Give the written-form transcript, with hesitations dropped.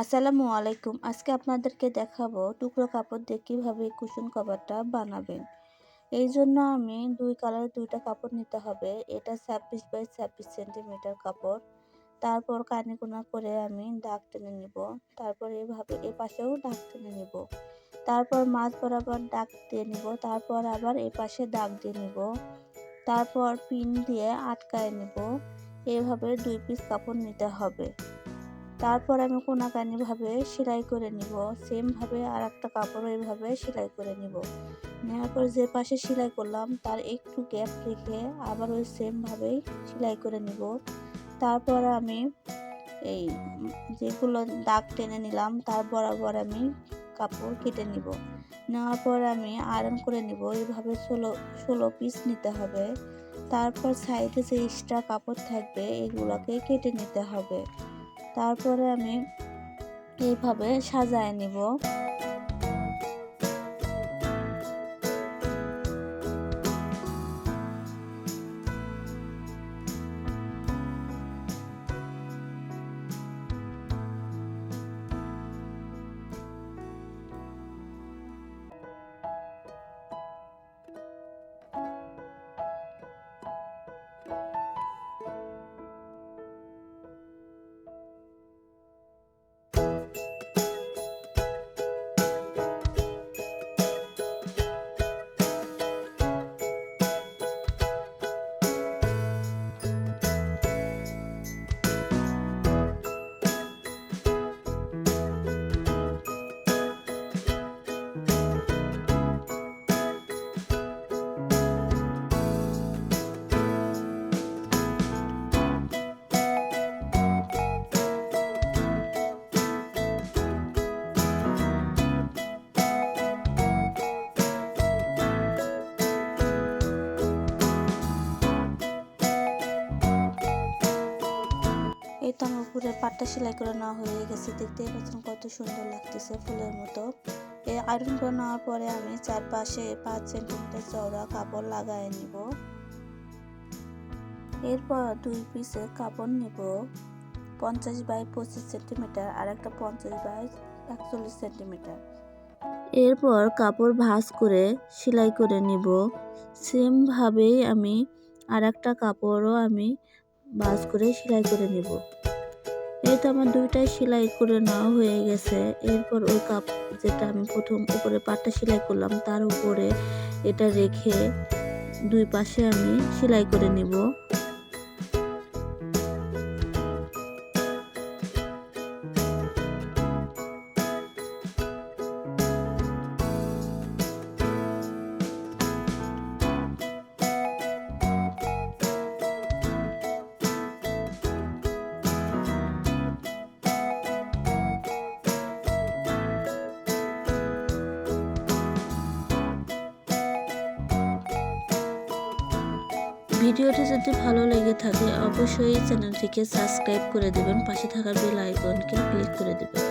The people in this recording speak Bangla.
আসসালামু আলাইকুম। আজকে আপনাদেরকে দেখাবো টুকরো কাপড় দিয়ে কীভাবে কুশন কভারটা বানাবেন। এই জন্য আমি 2 কালারের 2টা কাপড় নিতে হবে। এটা 26 বাই 26 সেন্টিমিটার কাপড়। তারপর কানিকোনা করে আমি দাগ টেনে নিব। তারপর এভাবে এপাশেও দাগ টেনে নিব। তারপর মাঝ বরাবর দাগ দিয়ে নিব। তারপর আবার এপাশে দাগ দিয়ে নিব। তারপর পিন দিয়ে আটকায় নিব। এভাবে 2 পিস কাপড় নিতে হবে। তারপর আমি কোনাকানিভাবে সেলাই করে নিব। সেম ভাবে আরেকটা কাপড়ও এভাবে সেলাই করে নিব। নেওয়ার পর যে পাশে সেলাই করলাম তার একটু গ্যাপ রেখে আবার ওই সেম ভাবেই সেলাই করে নিব। তারপর আমি এই যেগুলো দাগ টেনে নিলাম তার বরাবর আমি কাপড় কেটে নিব। নেওয়ার পর আমি আয়রন করে নিব। এইভাবে 16 পিস নিতে হবে। তারপর সাইডে যে এক্সট্রা কাপড় থাকবে এগুলোকে কেটে নিতে হবে। তারপরে আমি এইভাবে সাজায় নিব। এই তো আমার উপরে পাটটা সেলাই করে নেওয়া হয়ে গেছে। দেখতেই পাচ্ছেন কত সুন্দর লাগতেছে ফুলের মতো। এই আয়রন করে নেওয়ার পরে আমি চারপাশে 5 সেন্টিমিটার চওড়া কাপড় লাগায় নিব। এরপর 2 পিসের কাপড় নিব 50 বাই 25 সেন্টিমিটার আর একটা 50 বাই 41 সেন্টিমিটার। এরপর কাপড় ভাঁজ করে সেলাই করে নিব। সেম ভাবেই আমি আর একটা কাপড়ও আমি ভাঁজ করে সেলাই করে নিব। এই তো আমার 2টাই সেলাই করে নেওয়া হয়ে গেছে। এরপর ওই যেটা আমি প্রথম উপরে পাটটা সেলাই করলাম তার উপরে এটা রেখে 2 পাশে আমি সেলাই করে নিব। ভিডিওটি যদি ভালো লেগে থাকে অবশ্যই চ্যানেলটিকে সাবস্ক্রাইব করে দেবেন, পাশে থাকা বেল আইকনকে ক্লিক করে দেবেন।